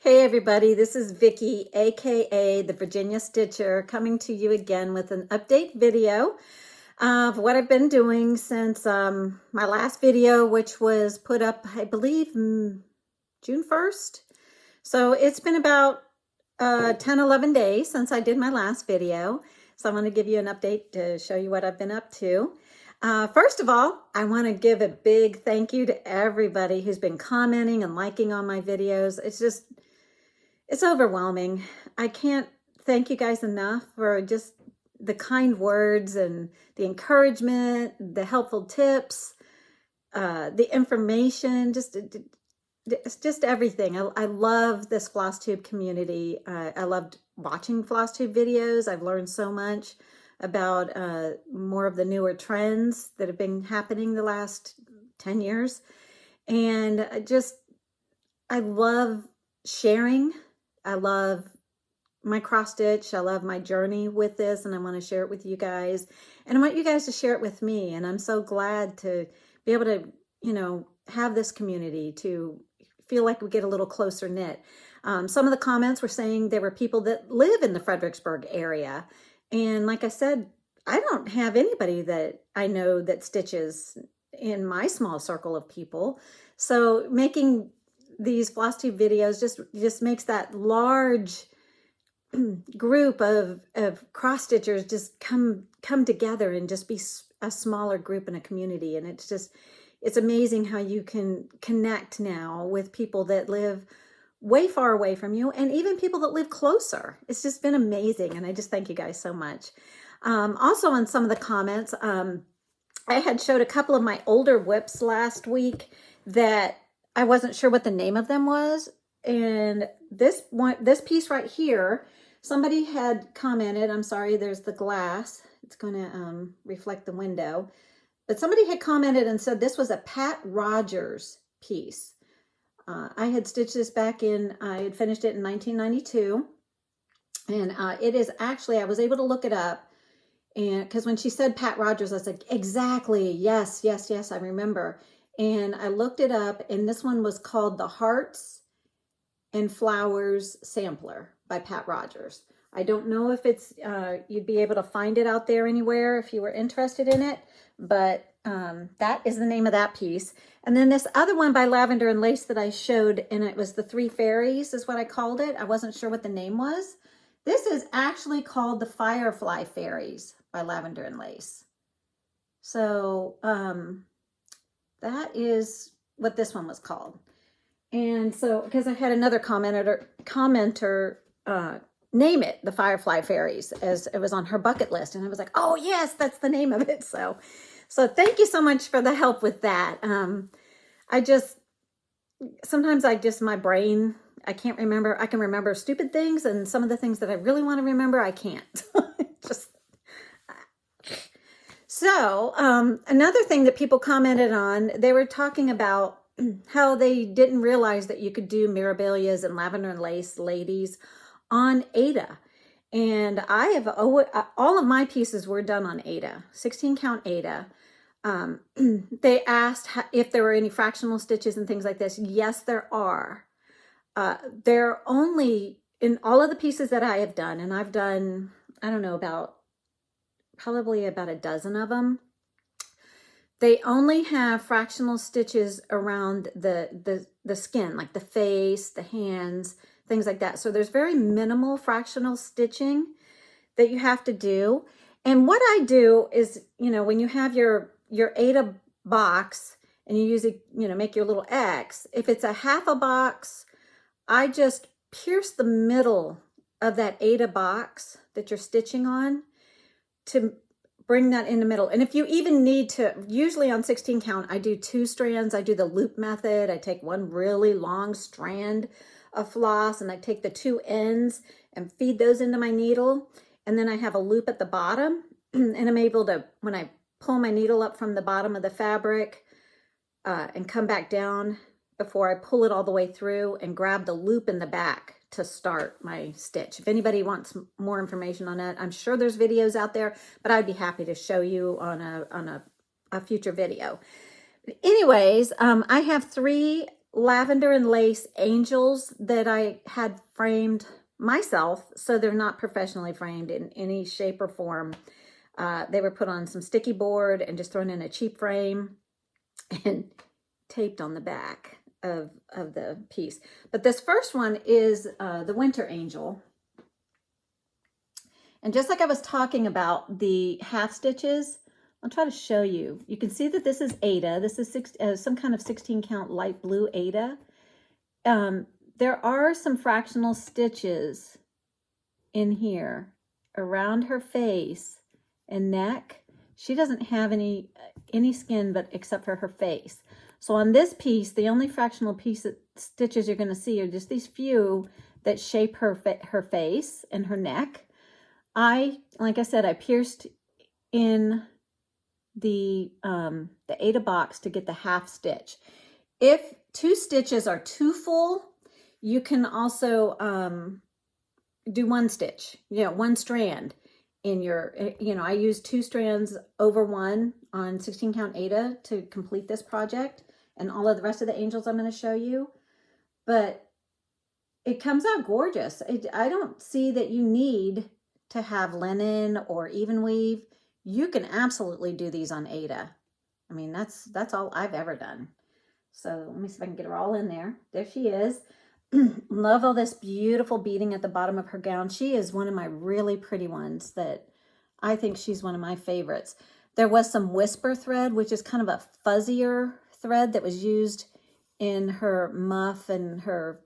Hey everybody, this is Vicky, aka the Virginia Stitcher, coming to you again with an update video of what I've been doing since my last video, which was put up, I believe, June 1st. So it's been about 10-11 days since I did my last video. So I want to give you an update to show you what I've been up to. First of all, I want to give a big thank you to everybody who's been commenting and liking on my videos. It's overwhelming. I can't thank you guys enough for just the kind words and the encouragement, the helpful tips, the information, it's just everything. I love this Flosstube community. I loved watching Flosstube videos. I've learned so much about more of the newer trends that have been happening the last 10 years. And I love sharing. I love my cross stitch. I love my journey with this, and I want to share it with you guys. And I want you guys to share it with me. And I'm so glad to be able to, have this community, to feel like we get a little closer knit. Some of the comments were saying there were people that live in the Fredericksburg area. And like I said, I don't have anybody that I know that stitches in my small circle of people. So making these Flosstube videos just makes that large group of cross stitchers just come together and just be a smaller group in a community. And it's amazing how you can connect now with people that live way far away from you, and even people that live closer. It's just been amazing, and I just thank you guys so much. Also, on some of the comments, I had showed a couple of my older whips last week that I wasn't sure what the name of them was. And this piece right here, somebody had commented, I'm sorry, there's the glass. It's going to reflect the window. But somebody had commented and said this was a Pat Rogers piece. I had stitched this back I had finished it in 1992. And it is actually, I was able to look it up. And because when she said Pat Rogers, I was like, exactly, yes, I remember. And I looked it up, and this one was called the Hearts and Flowers Sampler by Pat Rogers. I don't know if it's, you'd be able to find it out there anywhere if you were interested in it, but that is the name of that piece. And then this other one by Lavender and Lace that I showed, and it was the Three Fairies is what I called it. I wasn't sure what the name was. This is actually called the Firefly Fairies by Lavender and Lace. So, that is what this one was called. And so, because I had another commenter name it the Firefly Fairies, as it was on her bucket list. And I was like, oh yes, that's the name of it. So thank you so much for the help with that. Sometimes my brain, I can't remember. I can remember stupid things, and some of the things that I really want to remember, I can't. So another thing that people commented on, they were talking about how they didn't realize that you could do Mirabilias and Lavender and Lace ladies on Aida. And all of my pieces were done on Aida, 16 count Aida. They asked if there were any fractional stitches and things like this. Yes, there are. They're only in all of the pieces that I have done, and I've done, I don't know, probably about a dozen of them. They only have fractional stitches around the skin, like the face, the hands, things like that. So there's very minimal fractional stitching that you have to do. And what I do is, when you have your Aida box and you use it, make your little X, if it's a half a box, I just pierce the middle of that Aida box that you're stitching on to bring that in the middle. And if you even need to, usually on 16 count, I do 2 strands. I do the loop method. I take one really long strand of floss, and I take the 2 ends and feed those into my needle. And then I have a loop at the bottom, and I'm able to, when I pull my needle up from the bottom of the fabric and come back down before I pull it all the way through, and grab the loop in the back to start my stitch. If anybody wants more information on that, I'm sure there's videos out there, but I'd be happy to show you on a future video. Anyways, I have 3 Lavender and Lace angels that I had framed myself, so they're not professionally framed in any shape or form. They were put on some sticky board and just thrown in a cheap frame and taped on the back of the piece. But this first one is the Winter Angel. And just like I was talking about the half stitches, I'll try to show you. You can see that this is Aida. This is some kind of 16 count light blue Aida. There are some fractional stitches in here around her face and neck. She doesn't have any skin but except for her face. So on this piece, the only fractional stitches you're going to see are just these few that shape her face and her neck. Like I said, I pierced in the Aida box to get the half stitch. If 2 stitches are too full, you can also do 1 stitch, 1 strand in your, I used 2 strands over 1 on 16 count Aida to complete this project and all of the rest of the angels I'm going to show you. But it comes out gorgeous. I don't see that you need to have linen or even weave. You can absolutely do these on Aida. I mean, that's all I've ever done. So let me see if I can get her all in there. There she is. Love all this beautiful beading at the bottom of her gown. She is one of my really pretty ones that I think she's one of my favorites. There was some whisper thread, which is kind of a fuzzier thread that was used in her muff and her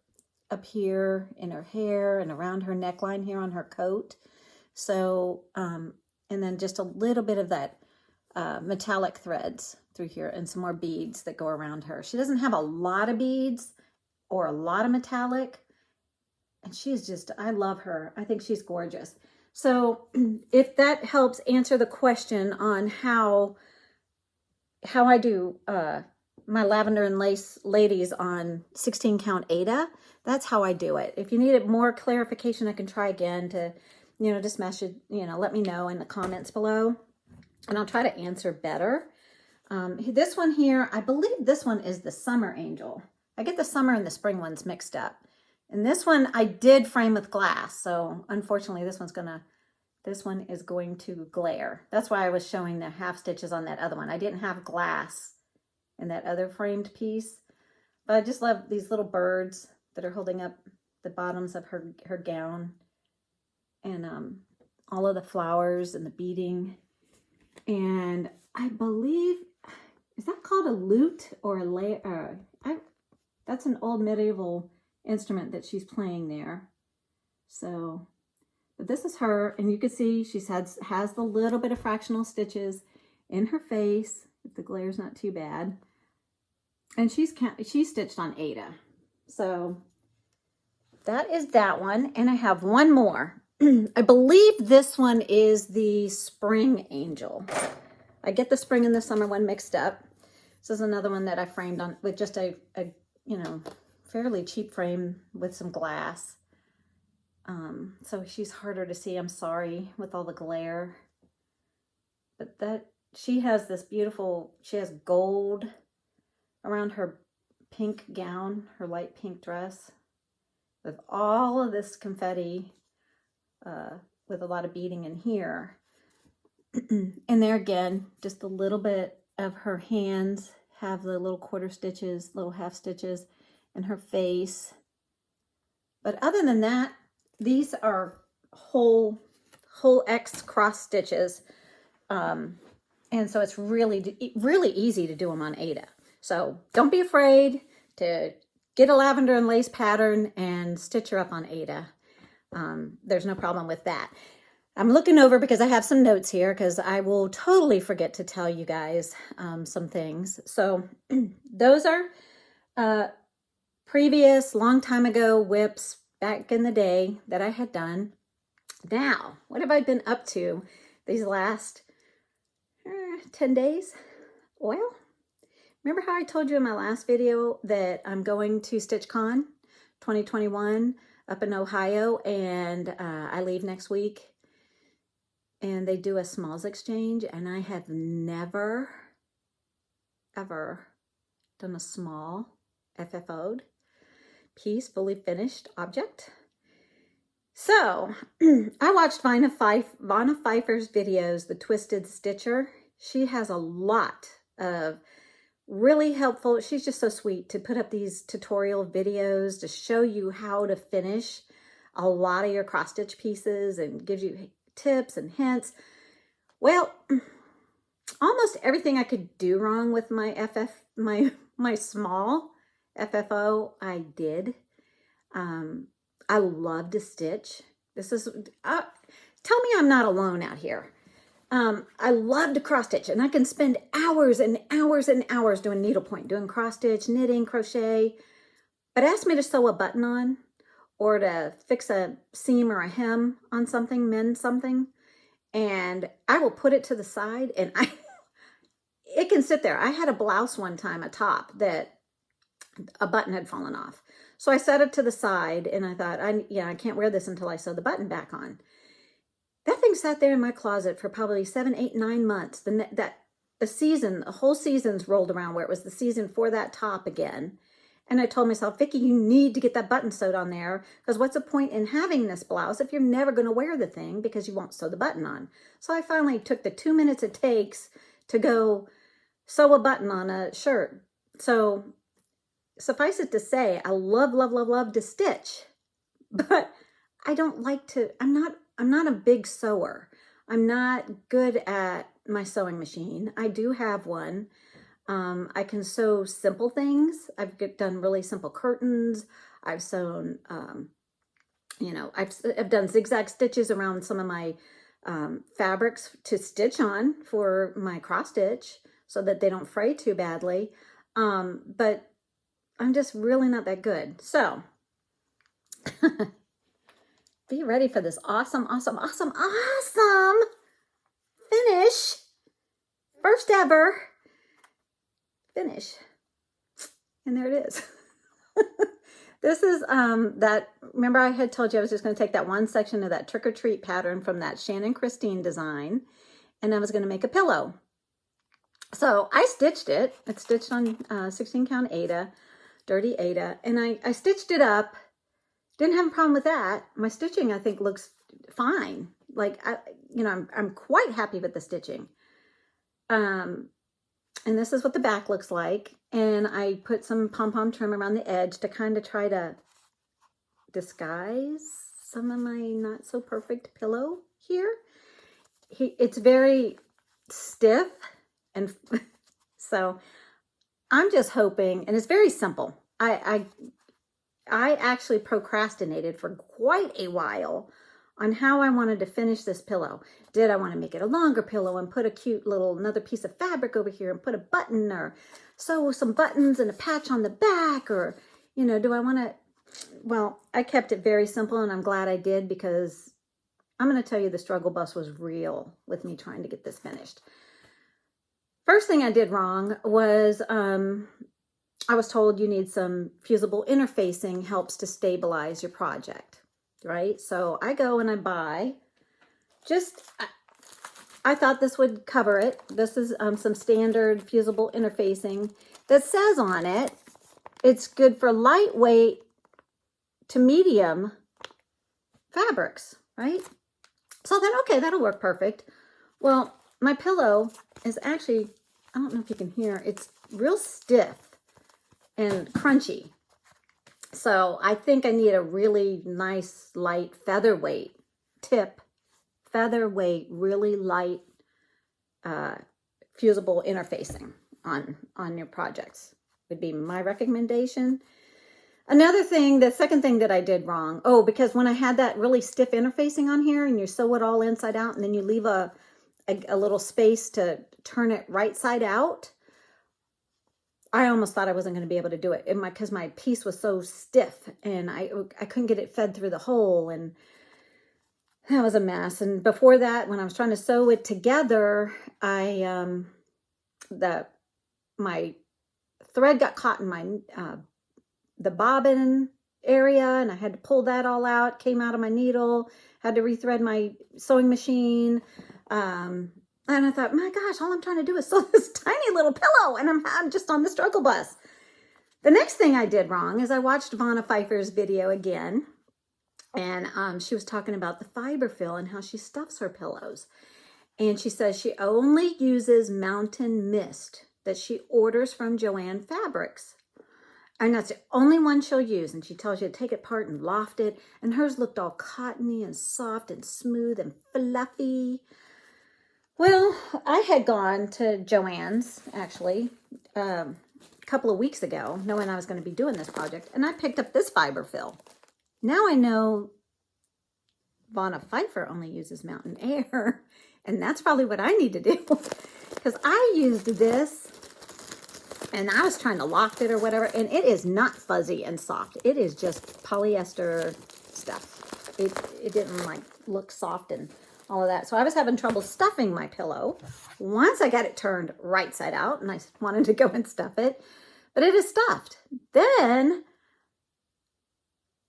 up here in her hair and around her neckline here on her coat. So, and then just a little bit of that metallic threads through here and some more beads that go around her. She doesn't have a lot of beads or a lot of metallic, and she's just, I love her. I think she's gorgeous. So if that helps answer the question on how I do my Lavender and Lace ladies on 16 count Aida, that's how I do it. If you need more clarification, I can try again to, just message, let me know in the comments below, and I'll try to answer better. This one here, I believe this one is the Summer Angel. I get the summer and the spring ones mixed up. And this one I did frame with glass. So unfortunately this one is going to glare. That's why I was showing the half stitches on that other one. I didn't have glass in that other framed piece. But I just love these little birds that are holding up the bottoms of her gown. And all of the flowers and the beading. And I believe, is that called a lute or a lyre? That's an old medieval instrument that she's playing there. So, but this is her, and you can see she has the little bit of fractional stitches in her face, if the glare's not too bad. And she's stitched on Aida. So that is that one, and I have one more. I believe this one is the Spring Angel. I get the spring and the summer one mixed up. This is another one that I framed on with just a fairly cheap frame with some glass. So she's harder to see, I'm sorry, with all the glare. But she has this beautiful, she has gold around her pink gown, her light pink dress, with all of this confetti, with a lot of beading in here. And there again, just a little bit of her hands have the little quarter stitches, little half stitches, and her face. But other than that, these are whole X cross stitches. And so it's really easy to do them on Aida. So don't be afraid to get a Lavender and Lace pattern and stitch her up on Aida. There's no problem with that. I'm looking over because I have some notes here because I will totally forget to tell you guys some things. So those are previous, long time ago whips back in the day that I had done. Now, what have I been up to these last 10 days? Well, remember how I told you in my last video that I'm going to StitchCon 2021 up in Ohio, and I leave next week. And they do a smalls exchange, and I have never, ever done a small FFO'd piece, fully finished object. So I watched Vanna Pfeiffer's videos, The Twisted Stitcher. She has a lot of really helpful, she's just so sweet to put up these tutorial videos to show you how to finish a lot of your cross stitch pieces and gives you tips and hints. Well, almost everything I could do wrong with my my small FFO, I did. I love to stitch. This is, tell me I'm not alone out here. I love to cross stitch, and I can spend hours and hours and hours doing needlepoint, doing cross stitch, knitting, crochet. But ask me to sew a button on or to fix a seam or a hem on something, mend something, and I will put it to the side, and it can sit there. I had a blouse one time, a top, that a button had fallen off. So I set it to the side, and I thought, I can't wear this until I sew the button back on. That thing sat there in my closet for probably 7, 8, 9 months. The whole season's rolled around where it was the season for that top again. And I told myself, Vicki, you need to get that button sewed on there, because what's the point in having this blouse if you're never going to wear the thing because you won't sew the button on? So I finally took the 2 minutes it takes to go sew a button on a shirt. So suffice it to say, I love, love, love, love to stitch, but I don't like to, I'm not a big sewer. I'm not good at my sewing machine. I do have one. I can sew simple things. I've done really simple curtains. I've sewn, I've done zigzag stitches around some of my fabrics to stitch on for my cross stitch so that they don't fray too badly. But I'm just really not that good. So be ready for this awesome, awesome, awesome, awesome finish. First ever finish. And there it is. This is remember I had told you I was just going to take that one section of that trick or treat pattern from that Shannon Christine design, and I was going to make a pillow. So I stitched it. It's stitched on 16 count Aida, dirty Aida, and I stitched it up. Didn't have a problem with that. My stitching, I think, looks fine. Like, I'm quite happy with the stitching. And this is what the back looks like. And I put some pom-pom trim around the edge to kind of try to disguise some of my not so perfect pillow here. It's very stiff, and so I'm just hoping, and it's very simple. I actually procrastinated for quite a while on how I wanted to finish this pillow. Did I want to make it a longer pillow and put a cute little another piece of fabric over here and put a button, or sew some buttons and a patch on the back, or, do I want to? Well, I kept it very simple, and I'm glad I did, because I'm going to tell you the struggle bus was real with me trying to get this finished. First thing I did wrong was I was told you need some fusible interfacing helps to stabilize your project, right? So I go and I buy I thought this would cover it. This is some standard fusible interfacing that says on it, it's good for lightweight to medium fabrics, right? So then, okay, that'll work perfect. Well, my pillow is actually, I don't know if you can hear, it's real stiff and crunchy. So I think I need a really nice, light, featherweight tip, featherweight, really light, fusible interfacing on your projects would be my recommendation. Another thing, the second thing that I did wrong, because when I had that really stiff interfacing on here and you sew it all inside out and then you leave a little space to turn it right side out, I almost thought I wasn't going to be able to do it because my piece was so stiff and I couldn't get it fed through the hole, and that was a mess. And before that, when I was trying to sew it together, my thread got caught in my the bobbin area, and I had to pull that all out, came out of my needle, had to rethread my sewing machine. And I thought, my gosh, all I'm trying to do is sew this tiny little pillow, and I'm just on the struggle bus. The next thing I did wrong is I watched Vanna Pfeiffer's video again, and she was talking about the fiber fill and how she stuffs her pillows. And she says she only uses Mountain Mist that she orders from Joann Fabrics. And that's the only one she'll use. And she tells you to take it apart and loft it. And hers looked all cottony and soft and smooth and fluffy. Well, I had gone to Joann's, actually, a couple of weeks ago, knowing I was going to be doing this project. And I picked up this fiber fill. Now I know Vanna Pfeiffer only uses Mountain Air. And that's probably what I need to do, because I used this and I was trying to loft it or whatever, and it is not fuzzy and soft. It is just polyester stuff. It didn't like look soft and all of that. So I was having trouble stuffing my pillow. Once I got it turned right side out and I wanted to go and stuff it, but it is stuffed. Then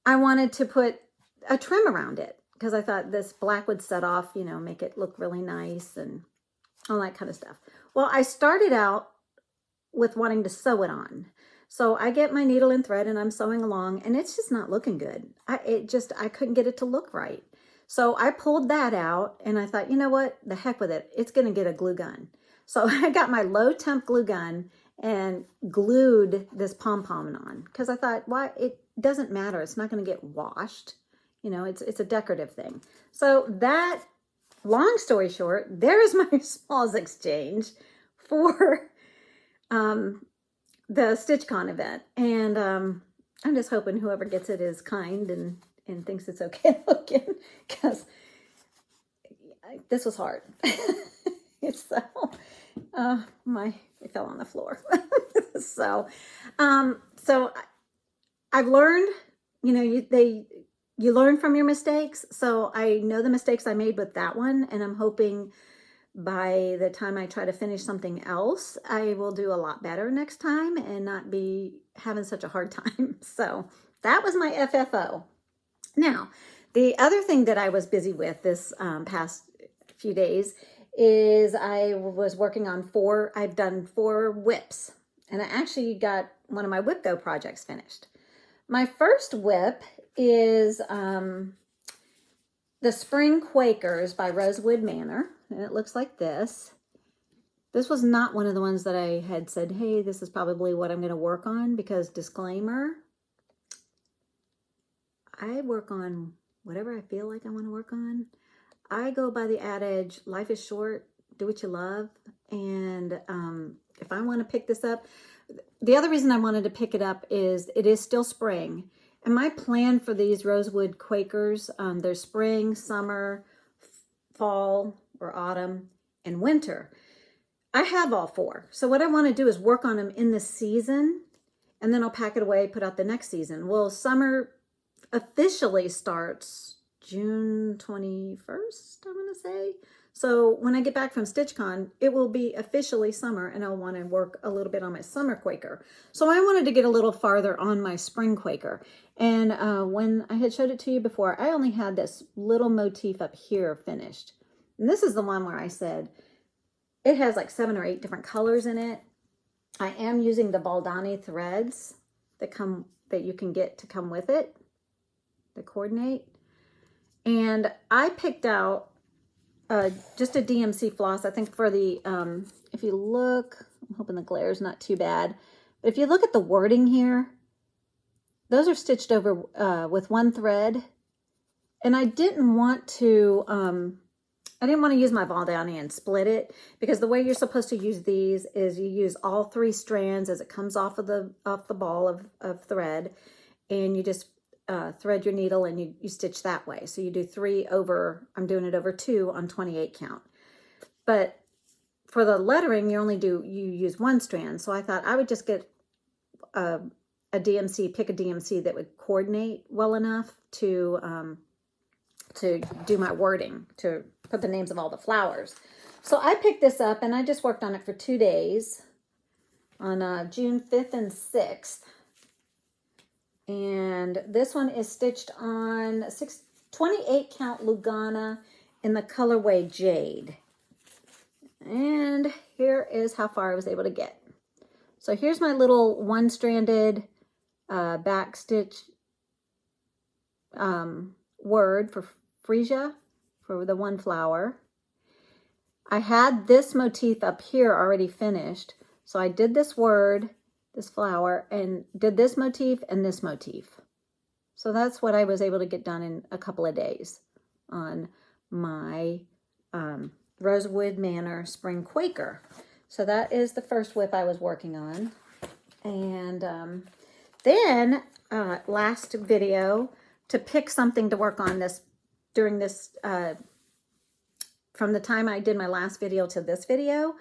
I wanted to put a trim around it, because I thought this black would set off, you know, make it look really nice and all that kind of stuff. Well, I started out with wanting to sew it on. So I get my needle and thread and I'm sewing along, and it's just not looking good. I couldn't get it to look right. So I pulled that out and I thought, you know what, the heck with it. It's going to get a glue gun. So I got my low temp glue gun and glued this pom-pom on, because I thought, why, it doesn't matter. It's not going to get washed. You know, it's a decorative thing. So that, long story short, there is my smalls exchange for the StitchCon event. And I'm just hoping whoever gets it is kind and thinks it's okay looking, because this was hard. It's so, it fell on the floor. So I've learned, you know, you learn from your mistakes. So I know the mistakes I made with that one, and I'm hoping by the time I try to finish something else, I will do a lot better next time and not be having such a hard time. So that was my FFO. Now, the other thing that I was busy with this past few days is I was working on I've done 4 whips, and I actually got one of my Whip Go projects finished. My first whip is the Spring Quakers by Rosewood Manor, and it looks like this. This was not one of the ones that I had said, hey, this is probably what I'm going to work on, because disclaimer, I work on whatever I feel like I want to work on. I go by the adage, life is short, do what you love. And if I want to pick this up, the other reason I wanted to pick it up is it is still spring. And my plan for these Rosewood Quakers, there's spring, summer, fall or autumn, and winter. I have all 4. So what I want to do is work on them in the season, and then I'll pack it away, put out the next season. Well, summer officially starts June 21st, I want to say. So when I get back from StitchCon, it will be officially summer, and I'll want to work a little bit on my summer Quaker. So I wanted to get a little farther on my spring Quaker. And when I had showed it to you before, I only had this little motif up here finished. And this is the one where I said it has like 7 or 8 different colors in it. I am using the Baldani threads that you can get to come with it, that coordinate. And I picked out just a DMC floss, I think for the, if you look, I'm hoping the glare is not too bad, but if you look at the wording here, those are stitched over with 1 thread. And I didn't want to use my Baldani and split it, because the way you're supposed to use these is you use all 3 strands as it comes off the ball of thread, and you just thread your needle and you stitch that way. So you do 3 over, I'm doing it over 2 on 28 count. But for the lettering, you use 1 strand. So I thought I would just get a DMC, pick a DMC that would coordinate well enough to do my wording, to put the names of all the flowers. So I picked this up and I just worked on it for 2 days on June 5th and 6th. And this one is stitched on 28 count Lugana in the colorway Jade. And here is how far I was able to get. So here's my little one-stranded back stitch word for freesia, for the one flower. I had this motif up here already finished. So I did this word, this flower, and did this motif and this motif. So that's what I was able to get done in a couple of days on my Rosewood Manor Spring Quaker. So that is the first whip I was working on. And then last video, to pick something to work on this during this, from the time I did my last video to this video,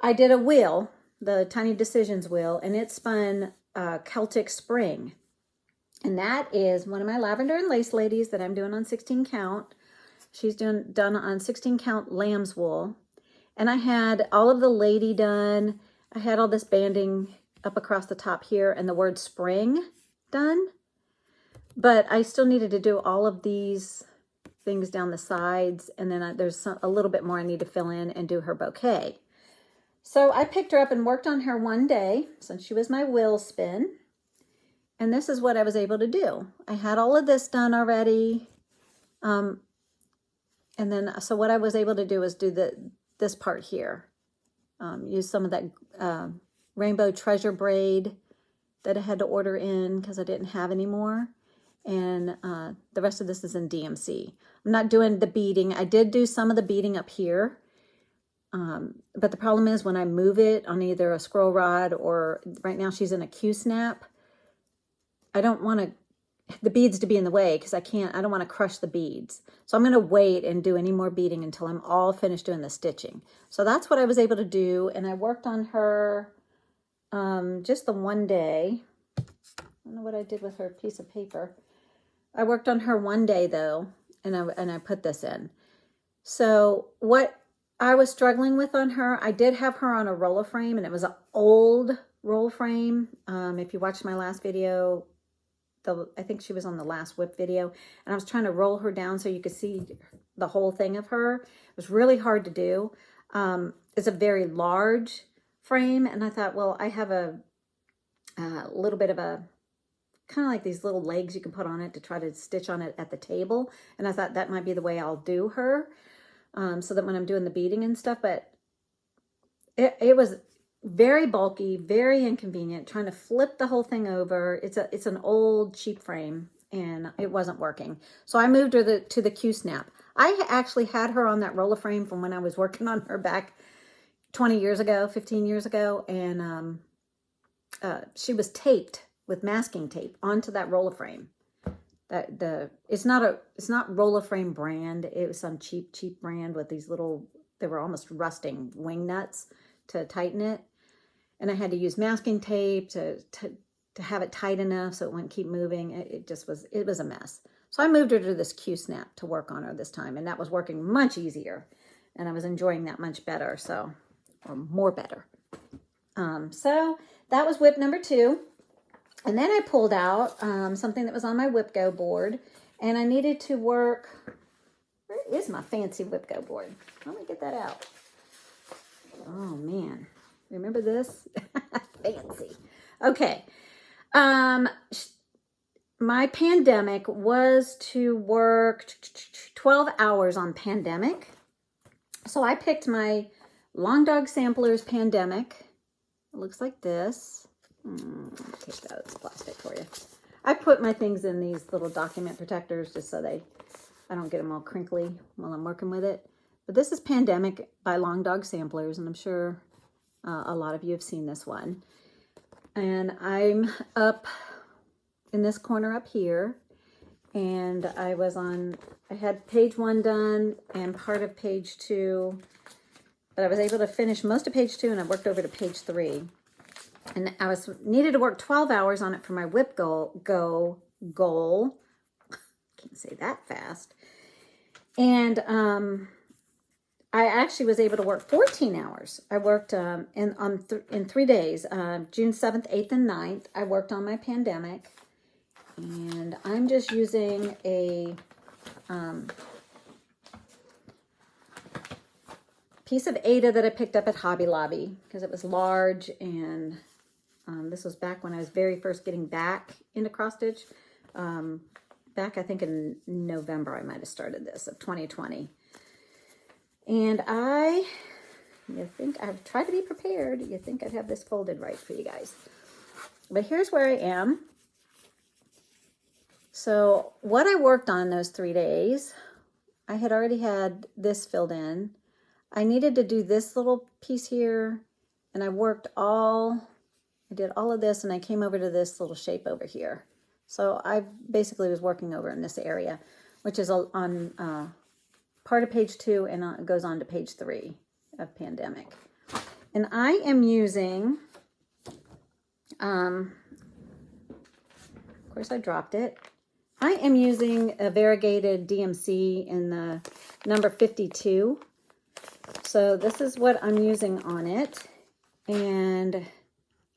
I did a wheel, the Tiny Decisions wheel, and it spun Celtic Spring. And that is one of my Lavender and Lace ladies that I'm doing on 16 count. She's done on 16 count lamb's wool. And I had all of the lady done. I had all this banding up across the top here and the word spring done. But I still needed to do all of these things down the sides. And then there's a little bit more I need to fill in and do her bouquet. So I picked her up and worked on her one day since she was my wheel spin. And this is what I was able to do. I had all of this done already. And then, so what I was able to do is do this part here. Use some of that rainbow treasure braid that I had to order in because I didn't have any more. And the rest of this is in DMC. I'm not doing the beading. I did do some of the beading up here. But the problem is when I move it on either a scroll rod or right now she's in a Q-snap, I don't want the beads to be in the way because I don't want to crush the beads. So I'm going to wait and do any more beading until I'm all finished doing the stitching. So that's what I was able to do. And I worked on her just the one day. I don't know what I did with her piece of paper. I worked on her one day though, and I put this in. So what I was struggling with on her, I did have her on a roller frame, and it was an old roll frame. If you watched my last video, I think she was on the last whip video, and I was trying to roll her down so you could see the whole thing of her. It was really hard to do. It's a very large frame, and I thought, well, I have a little bit of a, kind of like these little legs you can put on it to try to stitch on it at the table, and I thought that might be the way I'll do her, so that when I'm doing the beading and stuff, but it was very bulky, very inconvenient, trying to flip the whole thing over. It's an old cheap frame and it wasn't working. So I moved her to the Q-snap. I actually had her on that roller frame from when I was working on her back 20 years ago, 15 years ago. And she was taped with masking tape onto that roller frame. It's not roller frame brand. It was some cheap brand with these little, they were almost rusting wing nuts to tighten it. And I had to use masking tape to have it tight enough so it wouldn't keep moving. It was a mess. So I moved her to this Q-snap to work on her this time, and that was working much easier. And I was enjoying that much better, or more better. So that was whip number 2. And then I pulled out something that was on my Whip Go board, and I needed to work. Where is my fancy Whip Go board? Let me get that out. Oh man. Remember this? Fancy. Okay. My pandemic was to work 12 hours on pandemic. So I picked my Long Dog Samplers Pandemic. It looks like this. Take that out. It's plastic for you. I put my things in these little document protectors just so I don't get them all crinkly while I'm working with it. But this is Pandemic by Long Dog Samplers, and I'm sure a lot of you have seen this one. And I'm up in this corner up here, and I had page 1 done and part of page 2, but I was able to finish most of page 2, and I worked over to page 3. And I needed to work 12 hours on it for my Whip goal. Can't say that fast. And I actually was able to work 14 hours. I worked in 3 days, June 7th, 8th, and 9th. I worked on my Pandemic. And I'm just using a piece of Ada that I picked up at Hobby Lobby because it was large, and this was back when I was very first getting back into cross stitch. Back I think in November I might have started this of 2020. And you think I've tried to be prepared. You think I'd have this folded right for you guys. But here's where I am. So what I worked on those 3 days, I had already had this filled in. I needed to do this little piece here, and I did all of this, and I came over to this little shape over here. So I basically was working over in this area, which is on part of page 2, and it goes on to page 3 of Pandemic. And I am using, of course I dropped it. I am using a variegated DMC in the number 52. So this is what I'm using on it. And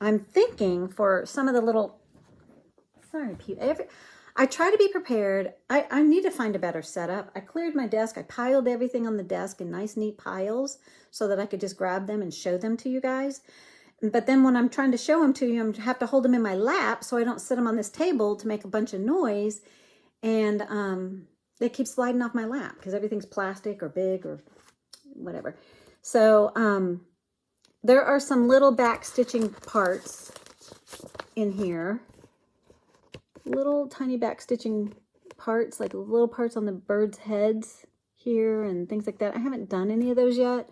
I'm thinking for some of the little, sorry, Pete, I try to be prepared. I need to find a better setup. I cleared my desk. I piled everything on the desk in nice, neat piles so that I could just grab them and show them to you guys. But then when I'm trying to show them to you, I have to hold them in my lap so I don't sit them on this table to make a bunch of noise. And they keep sliding off my lap because everything's plastic or big or whatever. So there are some little back stitching parts in here. Little tiny back stitching parts, like little parts on the birds' heads here and things like that. I haven't done any of those yet,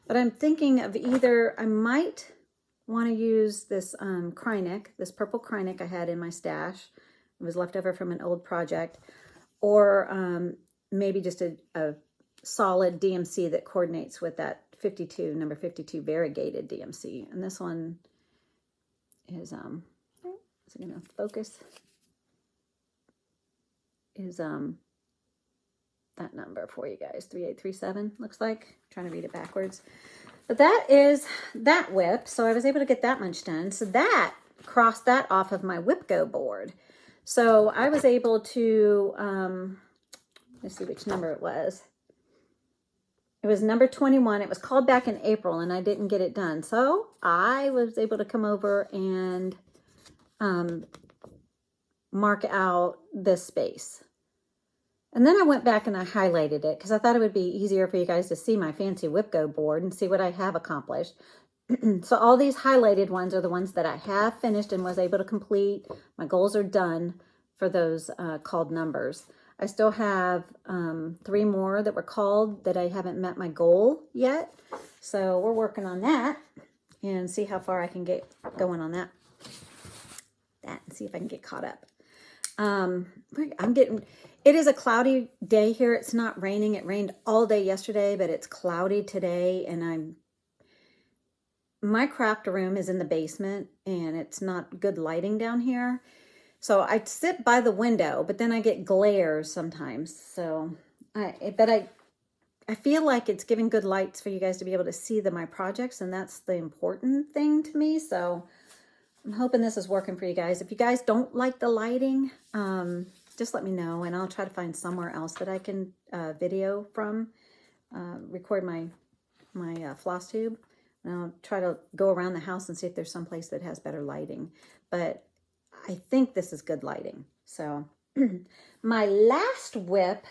but I'm thinking of either I might want to use this Krynic, this purple Krynic I had in my stash. It was left over from an old project, or maybe just a solid DMC that coordinates with that 52, number 52 variegated DMC. And this one is it going to focus? Is that number for you guys, 3837 looks like. I'm trying to read it backwards. But that is that whip, so I was able to get that much done. So that crossed that off of my Whip Go board. So I was able to, let's see which number it was. It was number 21. It was called back in April, and I didn't get it done. So I was able to come over and mark out this space. And then I went back and I highlighted it because I thought it would be easier for you guys to see my fancy Whip Go board and see what I have accomplished. So all these highlighted ones are the ones that I have finished and was able to complete. My goals are done for those called numbers. I still have 3 more that were called that I haven't met my goal yet. So we're working on that and see how far I can get going on that and see if I can get caught up. It is a cloudy day here. It's not raining. It rained all day yesterday, but it's cloudy today, and my craft room is in the basement, and it's not good lighting down here. So I sit by the window, but then I get glares sometimes. So I feel like it's giving good lights for you guys to be able to see my projects, and that's the important thing to me. So I'm hoping this is working for you guys. If you guys don't like the lighting, just let me know, and I'll try to find somewhere else that I can video from, record my Flosstube, and I'll try to go around the house and see if there's some place that has better lighting. But I think this is good lighting. So my last whip,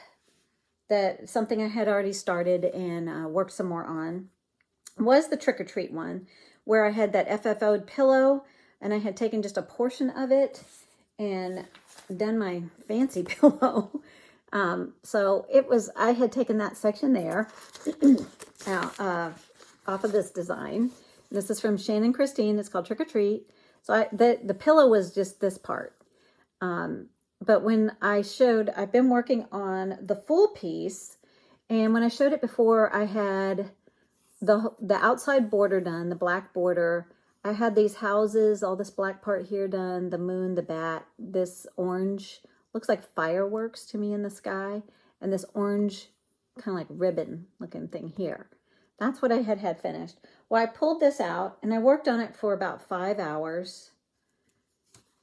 something I had already started and worked some more on, was the Trick or Treat one, where I had that FFO'd pillow, and I had taken just a portion of it and done my fancy pillow. So I had taken that section there off of this design. This is from Shannon Christine. It's called Trick or Treat. So the pillow was just this part. But when I've been working on the full piece, and when I showed it before, I had the outside border done, the black border. I had these houses, all this black part here done, the moon, the bat, this orange, looks like fireworks to me in the sky, and this orange kind of like ribbon looking thing here. That's what I had finished. Well, I pulled this out, and I worked on it for about 5 hours,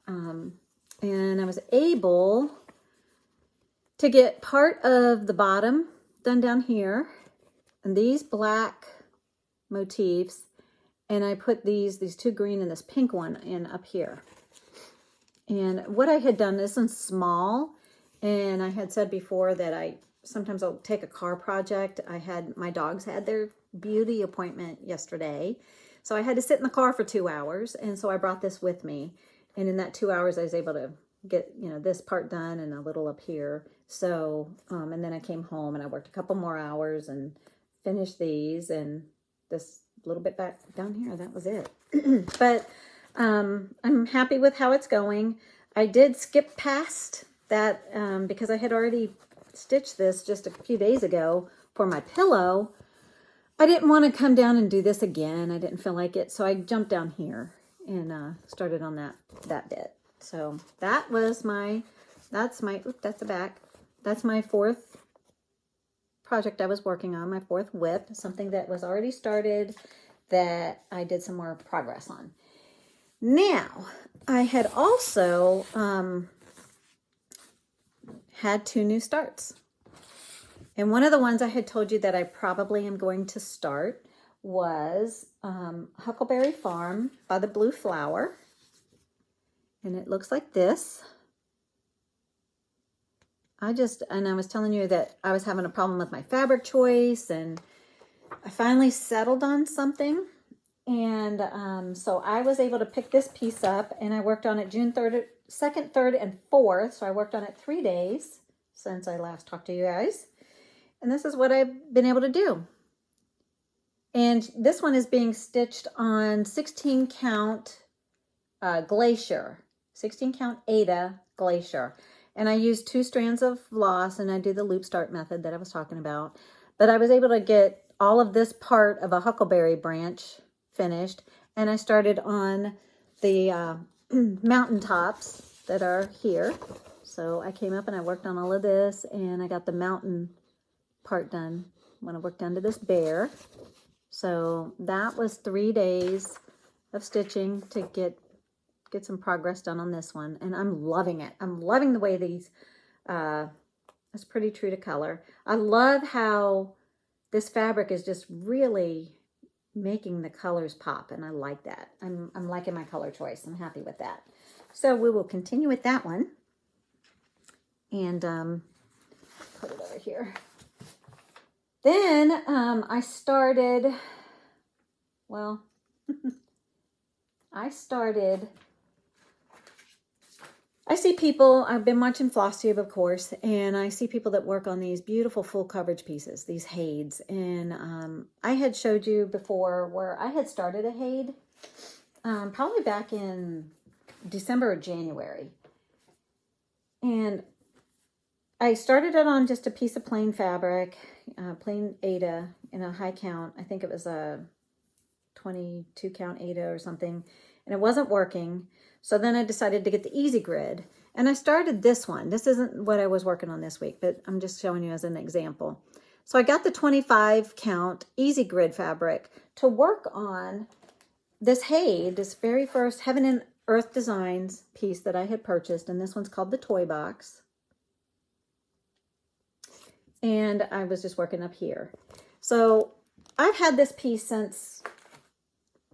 and I was able to get part of the bottom done down here, and these black motifs. And I put these two green and this pink one in up here. And what I had done, this one's small, and I had said before that sometimes I'll take a car project. My dogs had their beauty appointment yesterday, so I had to sit in the car for 2 hours, and so I brought this with me. And in that 2 hours, I was able to get, this part done and a little up here. So, and then I came home and I worked a couple more hours and finished these, and this little bit back down here, that was it. But I'm happy with how it's going. I did skip past that because I had already stitched this just a few days ago for my pillow. I didn't want to come down and do this again. I didn't feel like it. So I jumped down here and started on that bit. So that was that's the back. That's my fourth project I was working on, my fourth whip, something that was already started that I did some more progress on. Now, I had also had 2 new starts. And one of the ones I had told you that I probably am going to start was Huckleberry Farm by the Blue Flower. And it looks like this. And I was telling you that I was having a problem with my fabric choice, and I finally settled on something. And so I was able to pick this piece up, and I worked on it June 3rd, 2nd, 3rd, and 4th. So I worked on it 3 days since I last talked to you guys. And this is what I've been able to do. And this one is being stitched on 16 count Glacier, 16 count Ada Glacier. And I used 2 strands of floss, and I do the loop start method that I was talking about. But I was able to get all of this part of a huckleberry branch finished, and I started on the mountaintops that are here. So I came up and I worked on all of this, and I got the mountain part done when I worked onto this bear. So that was 3 days of stitching to get some progress done on this one, and I'm loving it. I'm loving the way these it's pretty true to color. I love how this fabric is just really making the colors pop, and I like that. I'm liking my color choice. I'm happy with that. So we will continue with that one, and put it over here. Then I started, well, I see people, I've been watching Flosstube, of course, and I see people that work on these beautiful full coverage pieces, these hades. And I had showed you before where I had started a hade, probably back in December or January. And I started it on just a piece of plain fabric, plain Ada in a high count. I think it was a 22 count Ada or something, and it wasn't working. So then I decided to get the Easy Grid, and I started this one. This isn't what I was working on this week, but I'm just showing you as an example. So I got the 25 count Easy Grid fabric to work on this hade, this very first Heaven and Earth Designs piece that I had purchased, and this one's called the Toy Box. And I was just working up here. So I've had this piece since,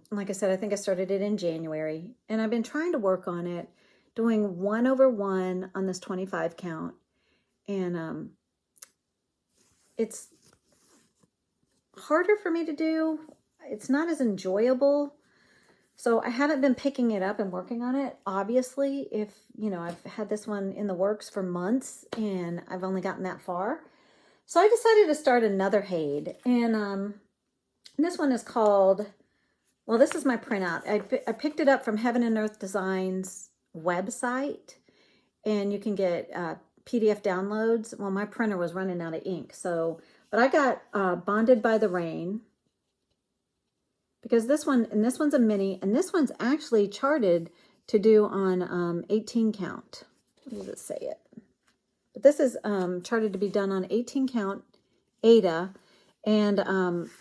like I said, I think I started it in January, and I've been trying to work on it, doing 1/1 on this 25 count. And it's harder for me to do. It's not as enjoyable. So I haven't been picking it up and working on it. Obviously, if, I've had this one in the works for months and I've only gotten that far. So I decided to start another hade. And this one is called, well, this is my printout. I picked it up from Heaven and Earth Designs website, and you can get PDF downloads. Well, my printer was running out of ink, but I got Bonded by the Rain, because this one's a mini, and this one's actually charted to do on 18 count. What does it say it? But this is charted to be done on 18 count Ada, and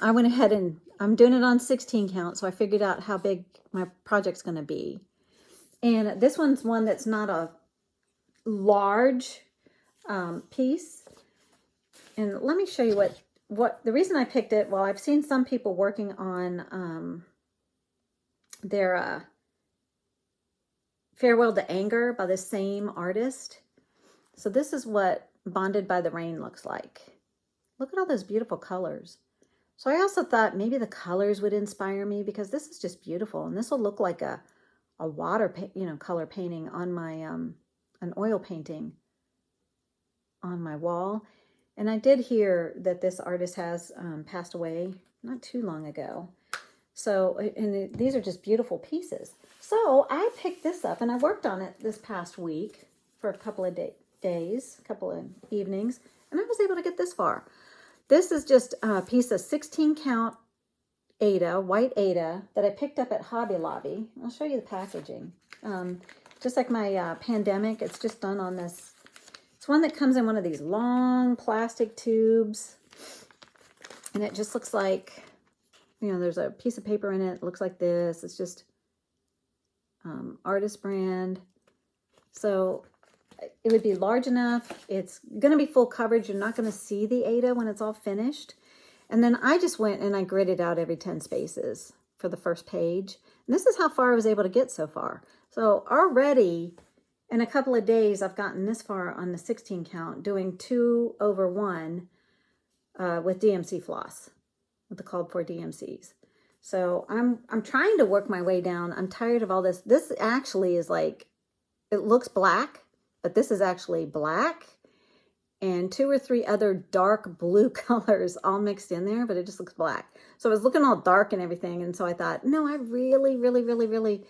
I went ahead and I'm doing it on 16 count, so I figured out how big my project's going to be. And this one's one that's not a large piece. And let me show you the reason I picked it, well, I've seen some people working on their Farewell to Anger by the same artist. So this is what Bonded by the Rain looks like. Look at all those beautiful colors. So I also thought maybe the colors would inspire me, because this is just beautiful. And this will look like a water, color painting on my, an oil painting on my wall. And I did hear that this artist has passed away not too long ago. So, and these are just beautiful pieces. So I picked this up and I worked on it this past week for a couple of days, a couple of evenings, and I was able to get this far. This is just a piece of 16 count Aida, white Aida, that I picked up at Hobby Lobby. I'll show you the packaging. Just like my Pandemic, it's just done on this. It's one that comes in one of these long plastic tubes, and it just looks like, there's a piece of paper in it. It looks like this. It's just artist brand. So it would be large enough. It's going to be full coverage. You're not going to see the Aida when it's all finished. And then I just went and I gridded out every 10 spaces for the first page. And this is how far I was able to get so far. So already in a couple of days, I've gotten this far on the 16 count, doing 2/1 with DMC floss, with the called for DMCs. So I'm trying to work my way down. I'm tired of all this. This actually is like, it looks black, but this is actually black and 2 or 3 other dark blue colors all mixed in there, but it just looks black. So I was looking all dark and everything. And so I thought, no, I really, really, really, really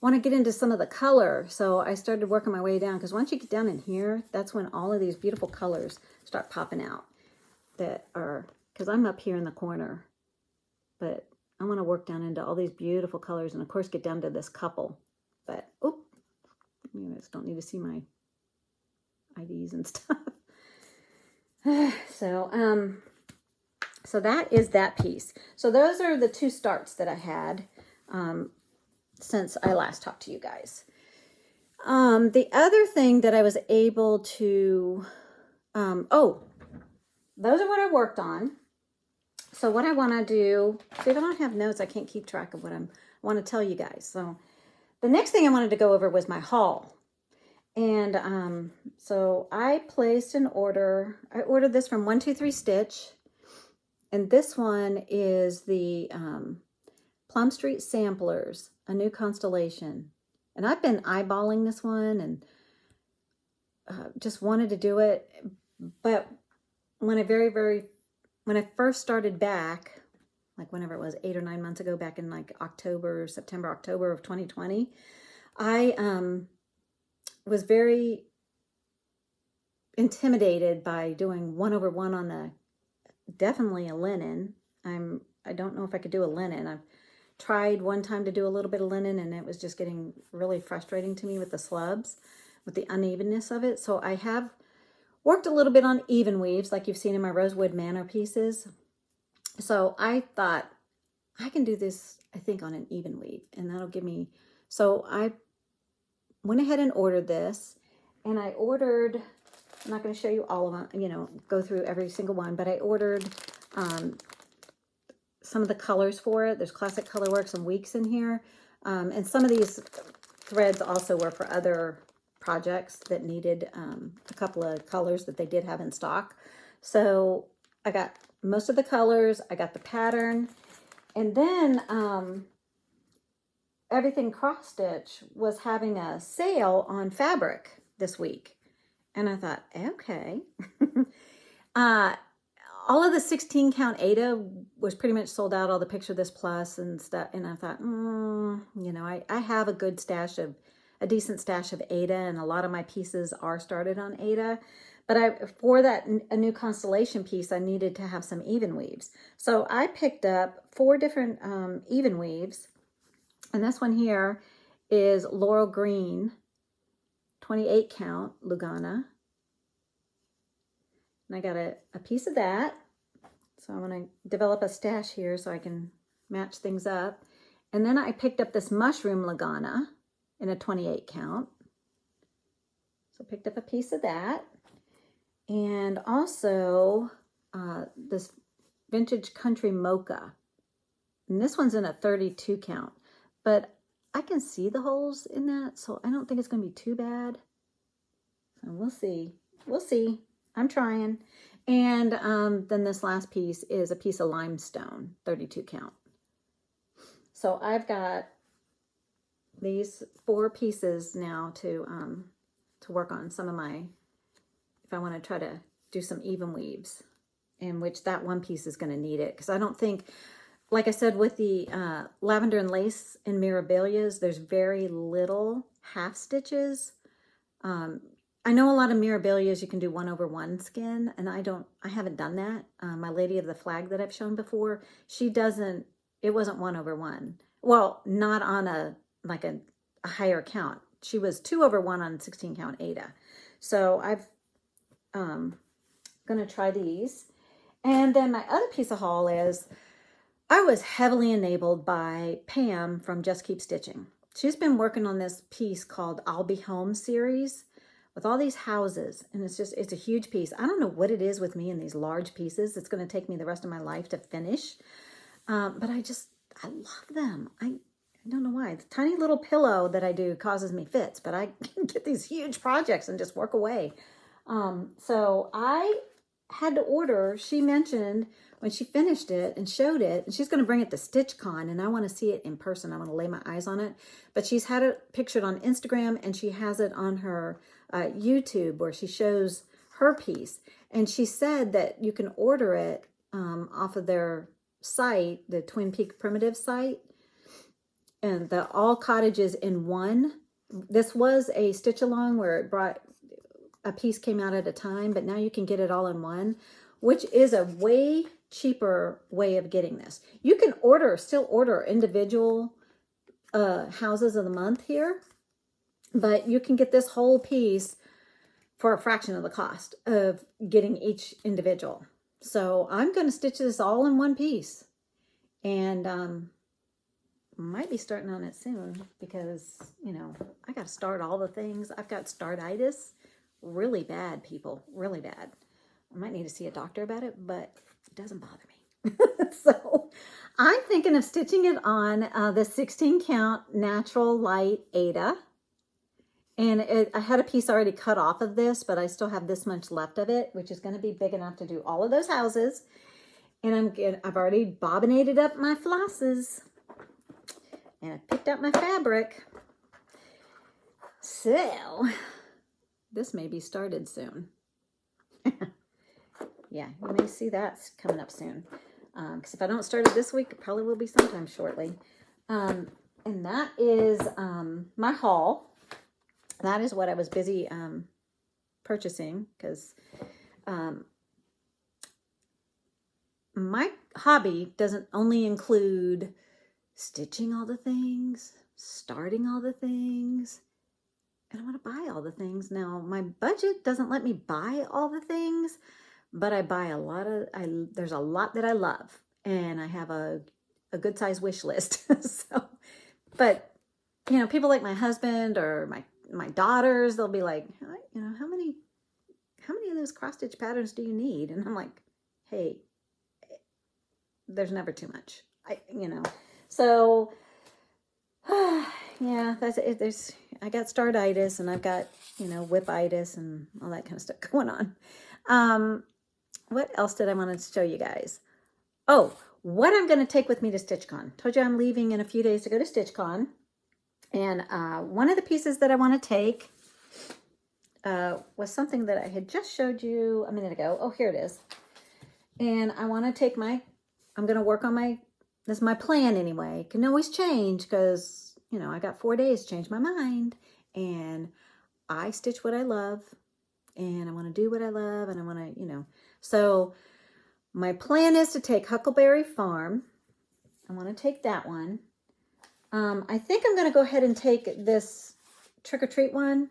want to get into some of the color. So I started working my way down, because once you get down in here, that's when all of these beautiful colors start popping out that are, because I'm up here in the corner, but I want to work down into all these beautiful colors and of course get down to this couple. But, oh, you guys don't need to see my IDs and stuff. So that is that piece. So those are the 2 starts that I had since I last talked to you guys. The other thing that I was able to, those are what I worked on. So what I want to do, see, if I don't have notes, I can't keep track of what I want to tell you guys. So the next thing I wanted to go over was my haul. And so I placed an order. I ordered this from 123 Stitch. And this one is the Plum Street Samplers, a new constellation. And I've been eyeballing this one and just wanted to do it. But when I first started back, like whenever it was 8 or 9 months ago, back in like September, October of 2020, I was very intimidated by doing 1/1 on definitely a linen. I don't know if I could do a linen. I've tried one time to do a little bit of linen, and it was just getting really frustrating to me with the slubs, with the unevenness of it. So I have worked a little bit on even weaves, like you've seen in my Rosewood Manor pieces. So I thought, I can do this, I think, on an even weave, and that'll give me, so I went ahead and ordered this, and I ordered, I'm not going to show you all of them, go through every single one, but I ordered some of the colors for it. There's Classic Colorworks and Weeks in here. And some of these threads also were for other projects that needed a couple of colors that they did have in stock. So I got most of the colors, I got the pattern, and then Everything Cross Stitch was having a sale on fabric this week. And I thought, okay. All of the 16 count Aida was pretty much sold out, all the Picture This Plus and stuff. And I thought, I have a decent stash of Aida, and a lot of my pieces are started on Aida. But for a new constellation piece, I needed to have some even weaves. So I picked up 4 different even weaves. And this one here is Laurel Green, 28 count Lugana. And I got a piece of that. So I'm going to develop a stash here so I can match things up. And then I picked up this Mushroom Lugana in a 28 count. So I picked up a piece of that. And also this Vintage Country Mocha. And this one's in a 32 count. But I can see the holes in that, so I don't think it's going to be too bad. So we'll see. We'll see. I'm trying. And then this last piece is a piece of limestone, 32 count. So I've got these 4 pieces now to work on some of my, if I want to try to do some even weaves, in which that one piece is going to need it. Because I don't think, like I said, with the Lavender and Lace and Mirabilias, there's very little half stitches. I know a lot of Mirabilias you can do 1/1 skin, and I haven't done that. My Lady of the Flag that I've shown before, she doesn't, it wasn't 1/1. Well, not on a higher count. She was 2/1 on 16 count Ada. So I've gonna try these. And then my other piece of haul is, I was heavily enabled by Pam from Just Keep Stitching. She's been working on this piece called I'll Be Home series with all these houses, and it's a huge piece. I don't know what it is with me and these large pieces. It's going to take me the rest of my life to finish, but I love them. I don't know why. The tiny little pillow that I do causes me fits, but I can get these huge projects and just work away. So I had to order, she mentioned when she finished it and showed it, and she's going to bring it to StitchCon, and I want to see it in person. I want to lay my eyes on it. But she's had it pictured on Instagram, and she has it on her YouTube where she shows her piece. And she said that you can order it off of their site, the Twin Peak Primitive site, and the All Cottages in One. This was a stitch along where it brought a piece came out at a time, but now you can get it all in one, which is a way cheaper way of getting this. You can still order individual houses of the month here, but you can get this whole piece for a fraction of the cost of getting each individual. So I'm going to stitch this all in one piece, and might be starting on it soon because, I got to start all the things. I've got startitis really bad, people, really bad. I might need to see a doctor about it, but it doesn't bother me. So I'm thinking of stitching it on the 16 count natural light Ada. And I had a piece already cut off of this, but I still have this much left of it, which is going to be big enough to do all of those houses. And I've already bobbinated up my flosses. And I picked up my fabric. So this may be started soon. Yeah, you may see that coming up soon. Because if I don't start it this week, it probably will be sometime shortly. And that is my haul. That is what I was busy purchasing, because my hobby doesn't only include stitching all the things, starting all the things, and I want to buy all the things. Now, my budget doesn't let me buy all the things, but I buy there's a lot that I love, and I have a good size wish list. So, but, people like my husband or my daughters, they'll be like, how many of those cross stitch patterns do you need? And I'm like, hey, there's never too much. So yeah, that's it. I got startitis, and I've got, whipitis and all that kind of stuff going on. What else did I want to show you guys? Oh, what I'm going to take with me to StitchCon. Told you I'm leaving in a few days to go to StitchCon. And one of the pieces that I want to take was something that I had just showed you a minute ago. Oh, here it is. And I want to take I'm going to work on this is my plan anyway. Can always change because, I got 4 days to change my mind. And I stitch what I love. And I want to do what I love. And I want to, So my plan is to take Huckleberry Farm. I want to take that one. I think I'm going to go ahead and take this Trick or Treat one.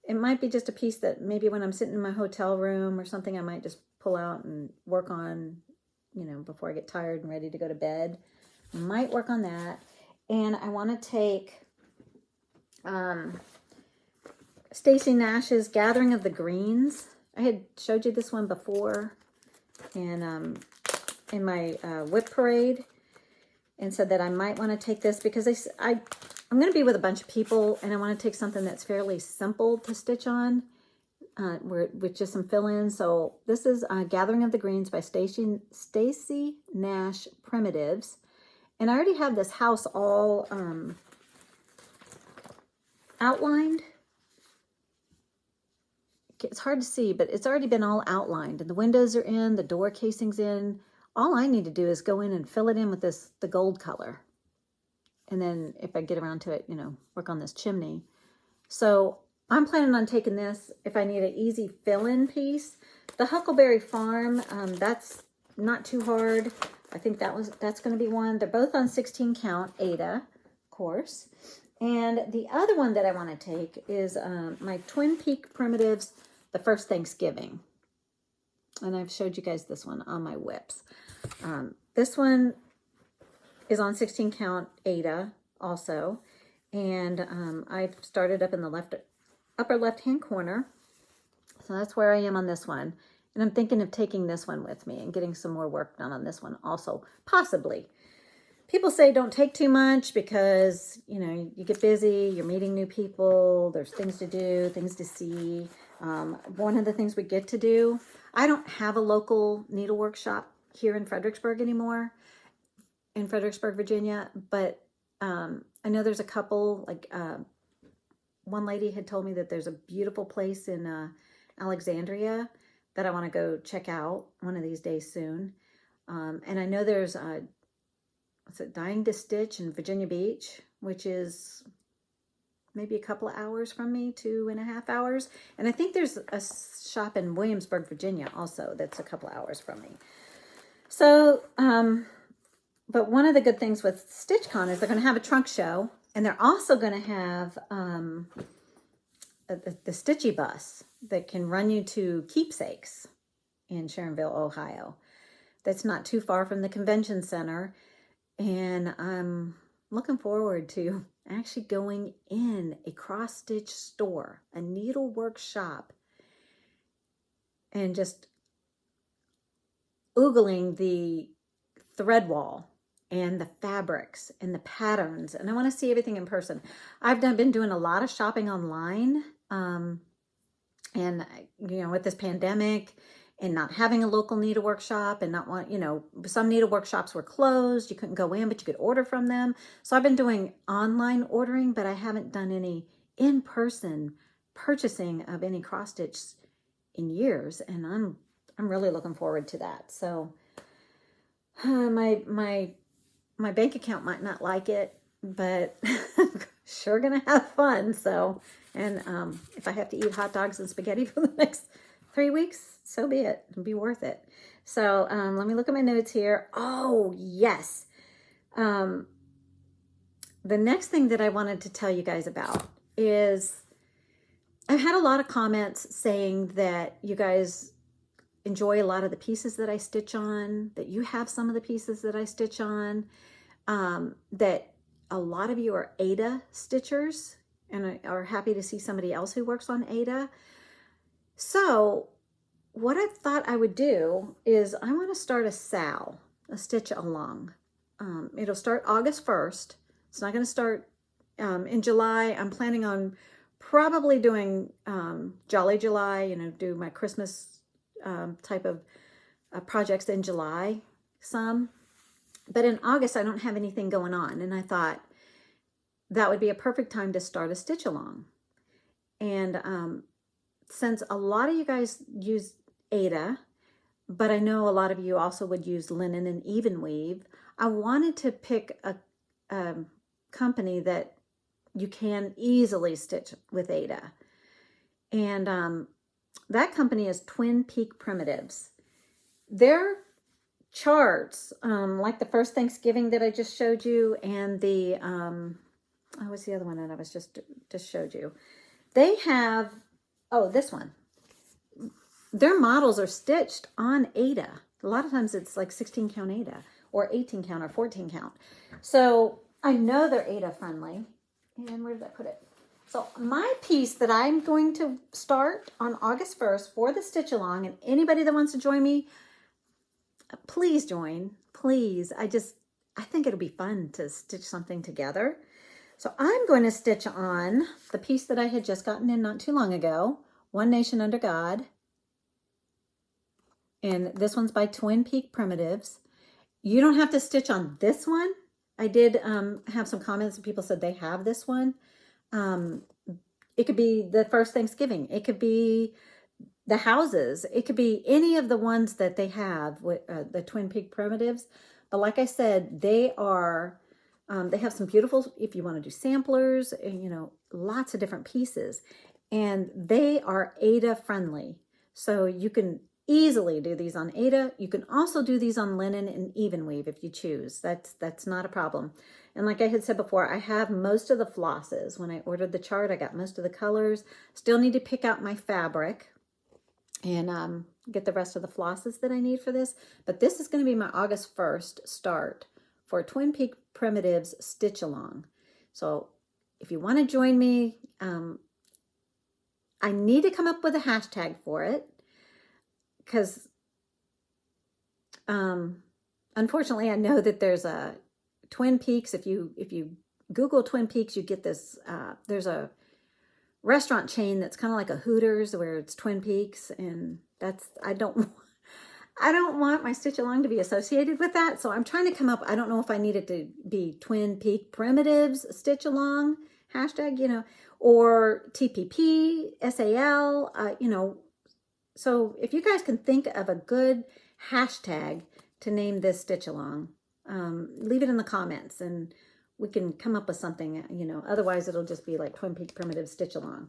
It might be just a piece that maybe when I'm sitting in my hotel room or something, I might just pull out and work on, before I get tired and ready to go to bed. Might work on that. And I want to take Stacey Nash's Gathering of the Greens. I had showed you this one before. And in my whip parade and said that I might want to take this because I'm going to be with a bunch of people and I want to take something that's fairly simple to stitch on with just some fill-ins. So this is Gathering of the Greens by Stacy Nash Primitives. And I already have this house all outlined. It's hard to see, but it's already been all outlined. And the windows are in, the door casing's in. All I need to do is go in and fill it in with the gold color. And then if I get around to it, you know, work on this chimney. So I'm planning on taking this if I need an easy fill-in piece. The Huckleberry Farm, that's not too hard. I think that's going to be one. They're both on 16 count, Ada, of course. And the other one that I want to take is my Twin Peak Primitives, The First Thanksgiving. And I've showed you guys this one on my whips. This one is on 16 count Ada also. And I've started up in the upper left-hand corner. So that's where I am on this one. And I'm thinking of taking this one with me and getting some more work done on this one also, possibly. People say don't take too much because, you know, you get busy, you're meeting new people, there's things to do, things to see. One of the things we get to do, I don't have a local needlework shop here in Fredericksburg anymore, in Fredericksburg, Virginia, but I know there's a couple, like one lady had told me that there's a beautiful place in Alexandria that I want to go check out one of these days soon. And I know there's what's it, Dying to Stitch in Virginia Beach, which is maybe a couple of hours from me, 2.5 hours. And I think there's a shop in Williamsburg, Virginia also that's a couple of hours from me. So, but one of the good things with StitchCon is they're going to have a trunk show, and they're also going to have the Stitchy bus that can run you to Keepsakes in Sharonville, Ohio. That's not too far from the convention center. And I'm looking forward to actually going in a cross-stitch store, a needlework shop, and just oogling the thread wall and the fabrics and the patterns. And I want to see everything in person. I've been doing a lot of shopping online. And, you know, with this pandemic and not having a local needlework shop and not want, you know, some needlework shops were closed. You couldn't go in, but you could order from them. So I've been doing online ordering, but I haven't done any in-person purchasing of any cross stitch in years. And I'm really looking forward to that. So my bank account might not like it, but I'm sure gonna have fun. So, and if I have to eat hot dogs and spaghetti for the next 3 weeks, so be it. It'll be worth it. So let me look at my notes here. Oh, yes. The next thing that I wanted to tell you guys about is I've had a lot of comments saying that you guys enjoy a lot of the pieces that I stitch on, that you have some of the pieces that I stitch on, that a lot of you are Ada stitchers and are happy to see somebody else who works on Ada. So what I thought I would do is I want to start a SAL, a stitch along. It'll start August 1st. It's not going to start in July. I'm planning on probably doing Jolly July, you know, do my Christmas type of projects in July, some. But in August, I don't have anything going on. And I thought that would be a perfect time to start a stitch along. And since a lot of you guys use Ada, but I know a lot of you also would use linen and even weave, I wanted to pick a company that you can easily stitch with Ada. And that company is Twin Peak Primitives. Their charts, like the First Thanksgiving that I just showed you, and the what's the other one that I was just showed you? They have, oh, this one. Their models are stitched on Ada. A lot of times it's like 16 count Ada or 18 count or 14 count. So I know they're Ada friendly. And where did I put it? So my piece that I'm going to start on August 1st for the stitch along, and anybody that wants to join me, please join, please. I think it'll be fun to stitch something together. So I'm going to stitch on the piece that I had just gotten in not too long ago, One Nation Under God. And this one's by Twin Peak Primitives. You don't have to stitch on this one. I did have some comments and people said they have this one. It could be the first Thanksgiving. It could be the houses. It could be any of the ones that they have with the Twin Peak Primitives. But like I said, they are, they have some beautiful, if you want to do samplers, you know, lots of different pieces. And they are Aida friendly. So you can easily do these on Aida. You can also do these on linen and even weave if you choose. That's not a problem. And like I had said before, I have most of the flosses. When I ordered the chart, I got most of the colors. Still need to pick out my fabric and get the rest of the flosses that I need for this. But this is going to be my August 1st start for Twin Peak Primitives Stitch Along. So if you want to join me, I need to come up with a hashtag for it because unfortunately I know that there's a Twin Peaks. If you Google Twin Peaks, you get this, there's a restaurant chain that's kind of like a Hooters where it's Twin Peaks, and that's, I don't want my stitch along to be associated with that. So I'm trying to come up, I don't know if I need it to be Twin Peak Primitives Stitch Along hashtag, you know, or TPP, SAL, you know. So if you guys can think of a good hashtag to name this stitch along, leave it in the comments and we can come up with something, you know. Otherwise it'll just be like Twin Peak Primitive Stitch Along.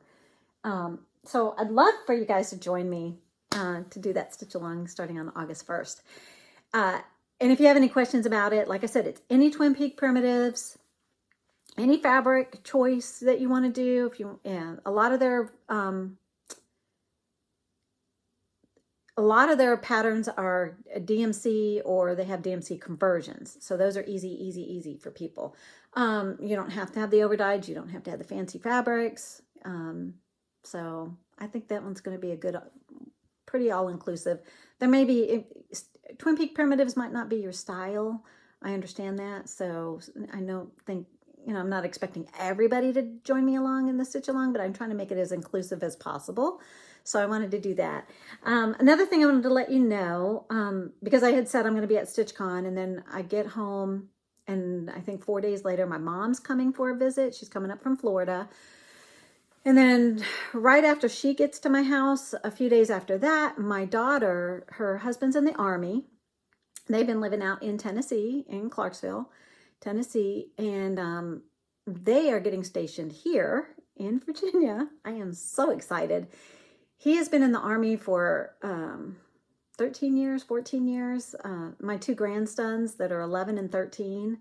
So I'd love for you guys to join me to do that stitch along starting on August 1st. And if you have any questions about it, like I said, it's any Twin Peak Primitives, any fabric choice that you want to do. If you, and a lot of their patterns are DMC, or they have DMC conversions. So those are easy for people. You don't have to have the overdyed. You don't have to have the fancy fabrics. So I think that one's going to be a good, pretty all-inclusive. There may be, Twin Peak Primitives might not be your style. I understand that. So I don't think, you know, I'm not expecting everybody to join me along in the stitch along, but I'm trying to make it as inclusive as possible. So I wanted to do that. Another thing I wanted to let you know, because I had said I'm going to be at StitchCon, and then I get home and I think 4 days later, my mom's coming for a visit. She's coming up from Florida. And then right after she gets to my house, a few days after that, my daughter, her husband's in the Army. They've been living out in Tennessee, in Clarksville, Tennessee, and they are getting stationed here in Virginia. I am so excited. He has been in the Army for 13 years, 14 years. My two grandsons that are 11 and 13,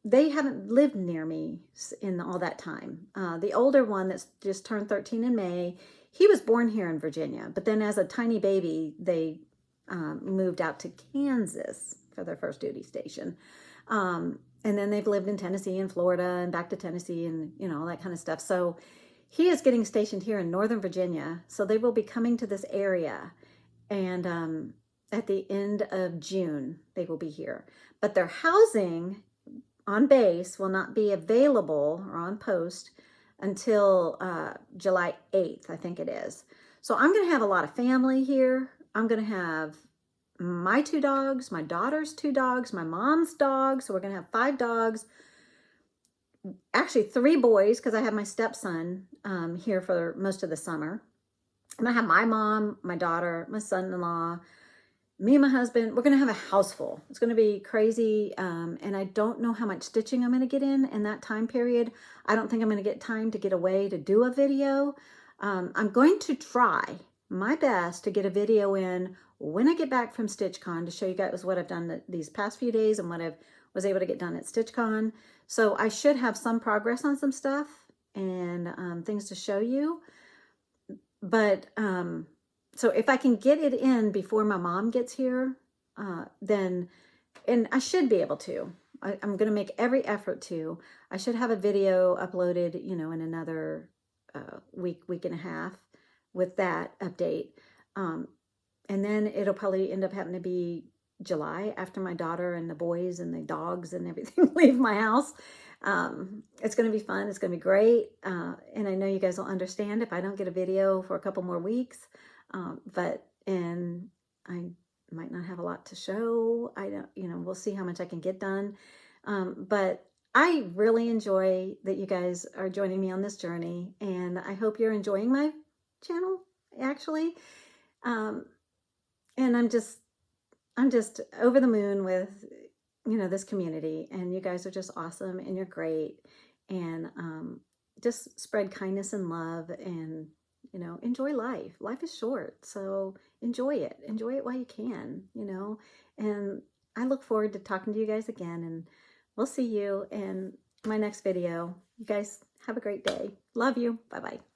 they haven't lived near me in all that time. The older one that's just turned 13 in May, he was born here in Virginia, but then as a tiny baby, they moved out to Kansas for their first duty station. And then they've lived in Tennessee and Florida and back to Tennessee and, you know, all that kind of stuff. So he is getting stationed here in Northern Virginia. So they will be coming to this area. And at the end of June, they will be here. But their housing on base will not be available or on post until July 8th, I think it is. So I'm going to have a lot of family here. I'm going to have my two dogs, my daughter's two dogs, my mom's dog. So we're going to have 5 dogs. Actually 3 boys, because I have my stepson here for most of the summer. And I have my mom, my daughter, my son-in-law, me and my husband. We're going to have a house full. It's going to be crazy. And I don't know how much stitching I'm going to get in that time period. I don't think I'm going to get time to get away to do a video. I'm going to try my best to get a video in when I get back from StitchCon to show you guys what I've done these past few days and what I was able to get done at StitchCon. So I should have some progress on some stuff and things to show you. But so if I can get it in before my mom gets here, then, and I should be able to. I'm going to make every effort to. I should have a video uploaded, you know, in another week and a half with that update. And then it'll probably end up having to be July after my daughter and the boys and the dogs and everything leave my house. It's going to be fun. It's going to be great. And I know you guys will understand if I don't get a video for a couple more weeks. And I might not have a lot to show. I don't, we'll see how much I can get done. But I really enjoy that you guys are joining me on this journey, and I hope you're enjoying my channel, actually. And I'm just over the moon with, this community, and you guys are just awesome, and you're great, and just spread kindness and love, and enjoy life. Life is short, so enjoy it while you can, and I look forward to talking to you guys again, and we'll see you in my next video. You guys have a great day. Love you. Bye-bye.